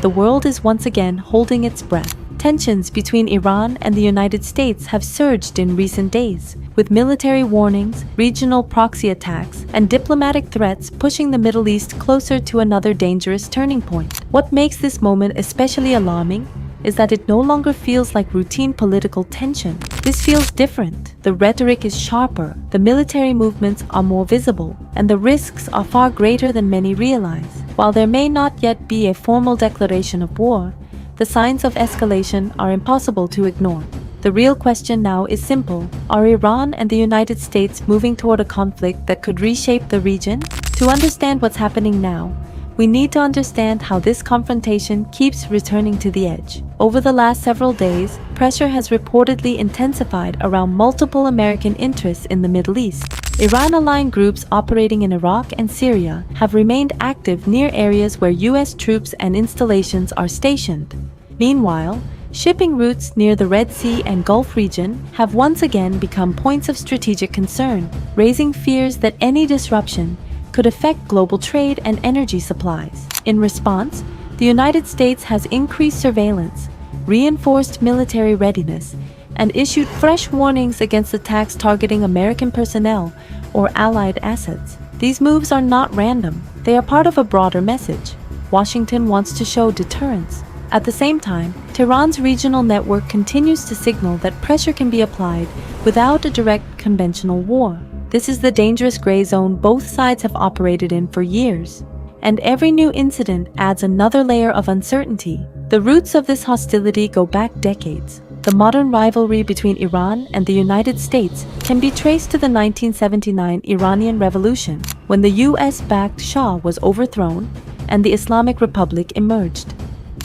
the world is once again holding its breath. Tensions between Iran and the United States have surged in recent days, with military warnings, regional proxy attacks, and diplomatic threats pushing the Middle East closer to another dangerous turning point. What makes this moment especially alarming is that it no longer feels like routine political tension. This feels different. The rhetoric is sharper, the military movements are more visible, and the risks are far greater than many realize. While there may not yet be a formal declaration of war, the signs of escalation are impossible to ignore. The real question now is simple. Are Iran and the United States moving toward a conflict that could reshape the region? To understand what's happening now, we need to understand how this confrontation keeps returning to the edge. Over the last several days, pressure has reportedly intensified around multiple American interests in the Middle East. Iran-aligned groups operating in Iraq and Syria have remained active near areas where U.S. troops and installations are stationed. Meanwhile, shipping routes near the Red Sea and Gulf region have once again become points of strategic concern, raising fears that any disruption could affect global trade and energy supplies. In response, the United States has increased surveillance, reinforced military readiness, and issued fresh warnings against attacks targeting American personnel or allied assets. These moves are not random. They are part of a broader message. Washington wants to show deterrence. At the same time, Tehran's regional network continues to signal that pressure can be applied without a direct conventional war. This is the dangerous gray zone both sides have operated in for years. And every new incident adds another layer of uncertainty. The roots of this hostility go back decades. The modern rivalry between Iran and the United States can be traced to the 1979 Iranian Revolution, when the US-backed Shah was overthrown and the Islamic Republic emerged.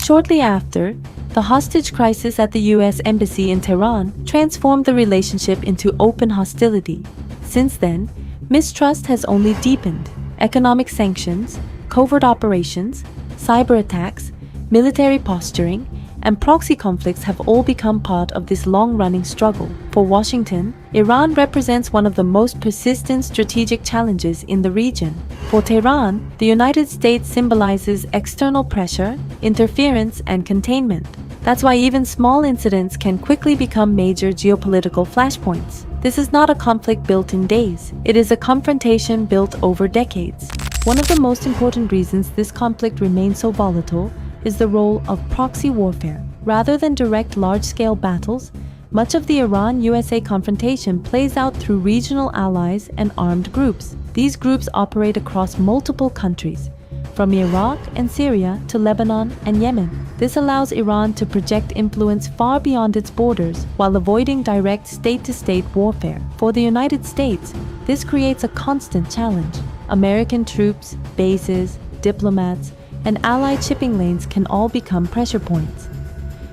Shortly after, the hostage crisis at the US Embassy in Tehran transformed the relationship into open hostility. Since then, mistrust has only deepened. Economic sanctions, covert operations, cyber attacks, military posturing, and proxy conflicts have all become part of this long-running struggle. For Washington, Iran represents one of the most persistent strategic challenges in the region. For Tehran, the United States symbolizes external pressure, interference, and containment. That's why even small incidents can quickly become major geopolitical flashpoints. This is not a conflict built in days. It is a confrontation built over decades. One of the most important reasons this conflict remains so volatile is the role of proxy warfare. Rather than direct large-scale battles, much of the Iran-USA confrontation plays out through regional allies and armed groups. These groups operate across multiple countries, from Iraq and Syria to Lebanon and Yemen. This allows Iran to project influence far beyond its borders while avoiding direct state-to-state warfare. For the United States, this creates a constant challenge. American troops, bases, diplomats, and allied shipping lanes can all become pressure points.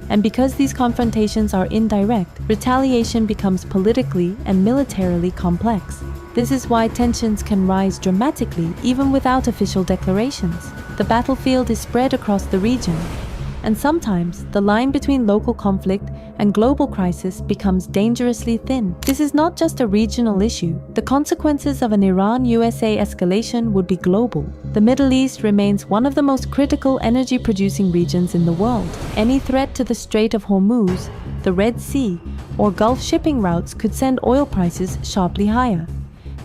And because these confrontations are indirect, retaliation becomes politically and militarily complex. This is why tensions can rise dramatically even without official declarations. The battlefield is spread across the region, and sometimes the line between local conflict and global crisis becomes dangerously thin. This is not just a regional issue. The consequences of an Iran-USA escalation would be global. The Middle East remains one of the most critical energy-producing regions in the world. Any threat to the Strait of Hormuz, the Red Sea, or Gulf shipping routes could send oil prices sharply higher.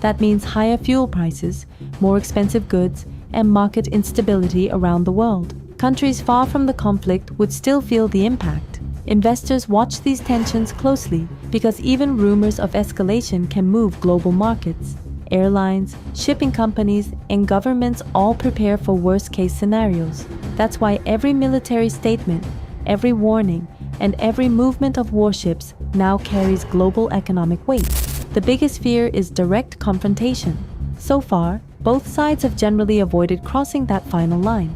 That means higher fuel prices, more expensive goods, and market instability around the world. Countries far from the conflict would still feel the impact. Investors watch these tensions closely because even rumors of escalation can move global markets. Airlines, shipping companies, and governments all prepare for worst-case scenarios. That's why every military statement, every warning, and every movement of warships now carries global economic weight. The biggest fear is direct confrontation. So far, both sides have generally avoided crossing that final line.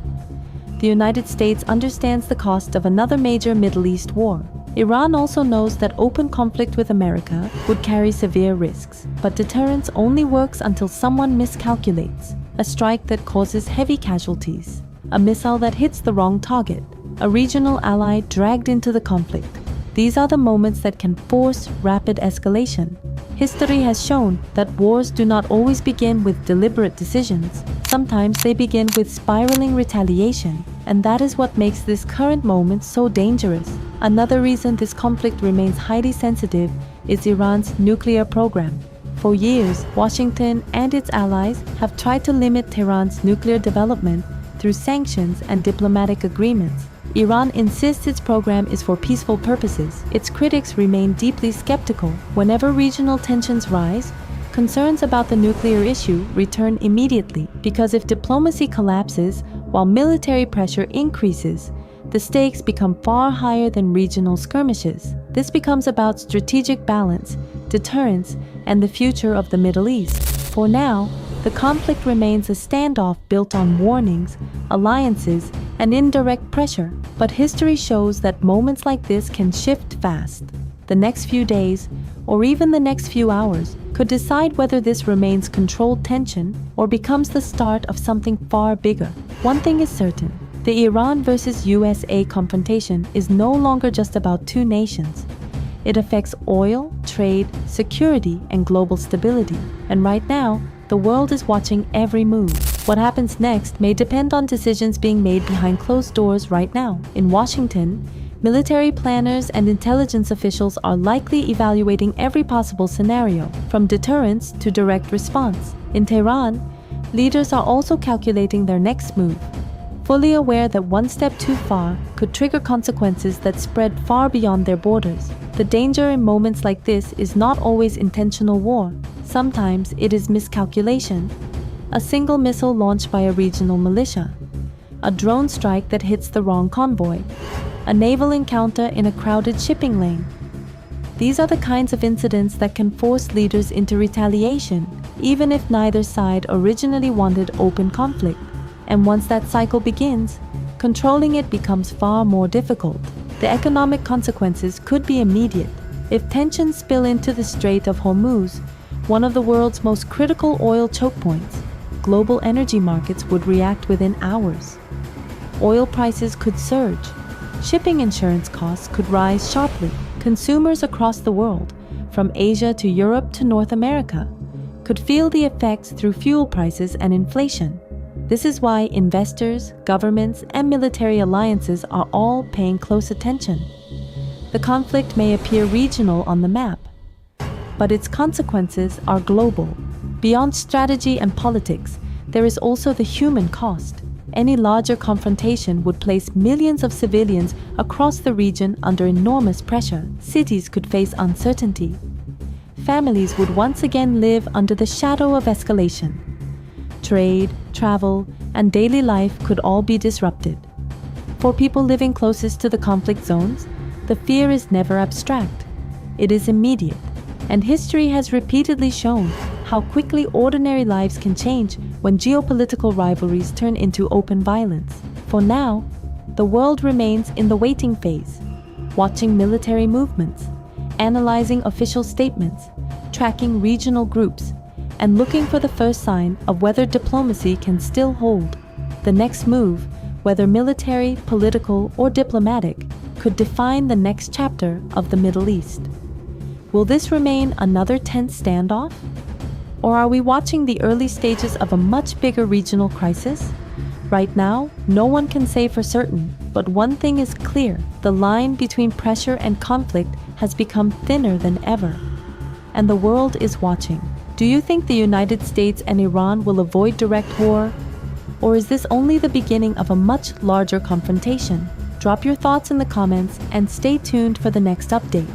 The United States understands the cost of another major Middle East war. Iran also knows that open conflict with America would carry severe risks. But deterrence only works until someone miscalculates. A strike that causes heavy casualties. A missile that hits the wrong target. A regional ally dragged into the conflict. These are the moments that can force rapid escalation. History has shown that wars do not always begin with deliberate decisions. Sometimes they begin with spiraling retaliation. And that is what makes this current moment so dangerous. Another reason this conflict remains highly sensitive is Iran's nuclear program. For years, Washington and its allies have tried to limit Tehran's nuclear development through sanctions and diplomatic agreements. Iran insists its program is for peaceful purposes. Its critics remain deeply skeptical. Whenever regional tensions rise, concerns about the nuclear issue return immediately, because if diplomacy collapses while military pressure increases, the stakes become far higher than regional skirmishes. This becomes about strategic balance, deterrence, and the future of the Middle East. For now, the conflict remains a standoff built on warnings, alliances, and indirect pressure. But history shows that moments like this can shift fast. The next few days, or even the next few hours, could decide whether this remains controlled tension or becomes the start of something far bigger. One thing is certain: the Iran versus USA confrontation is no longer just about two nations. It affects oil, trade, security, and global stability. And right now, the world is watching every move. What happens next may depend on decisions being made behind closed doors right now. In Washington, military planners and intelligence officials are likely evaluating every possible scenario, from deterrence to direct response. In Tehran, leaders are also calculating their next move, fully aware that one step too far could trigger consequences that spread far beyond their borders. The danger in moments like this is not always intentional war. Sometimes it is miscalculation. A single missile launched by a regional militia, a drone strike that hits the wrong convoy, a naval encounter in a crowded shipping lane. These are the kinds of incidents that can force leaders into retaliation, even if neither side originally wanted open conflict. And once that cycle begins, controlling it becomes far more difficult. The economic consequences could be immediate. If tensions spill into the Strait of Hormuz, one of the world's most critical oil choke points, global energy markets would react within hours. Oil prices could surge. Shipping insurance costs could rise sharply. Consumers across the world, from Asia to Europe to North America, could feel the effects through fuel prices and inflation. This is why investors, governments, and military alliances are all paying close attention. The conflict may appear regional on the map, but its consequences are global. Beyond strategy and politics, there is also the human cost. Any larger confrontation would place millions of civilians across the region under enormous pressure. Cities could face uncertainty. Families would once again live under the shadow of escalation. Trade, travel, and daily life could all be disrupted. For people living closest to the conflict zones, the fear is never abstract. It is immediate, and history has repeatedly shown how quickly ordinary lives can change when geopolitical rivalries turn into open violence. For now, the world remains in the waiting phase, watching military movements, analyzing official statements, tracking regional groups, and looking for the first sign of whether diplomacy can still hold. The next move, whether military, political, or diplomatic, could define the next chapter of the Middle East. Will this remain another tense standoff? Or are we watching the early stages of a much bigger regional crisis? Right now, no one can say for certain, but one thing is clear: the line between pressure and conflict has become thinner than ever. And the world is watching. Do you think the United States and Iran will avoid direct war? Or is this only the beginning of a much larger confrontation? Drop your thoughts in the comments and stay tuned for the next update.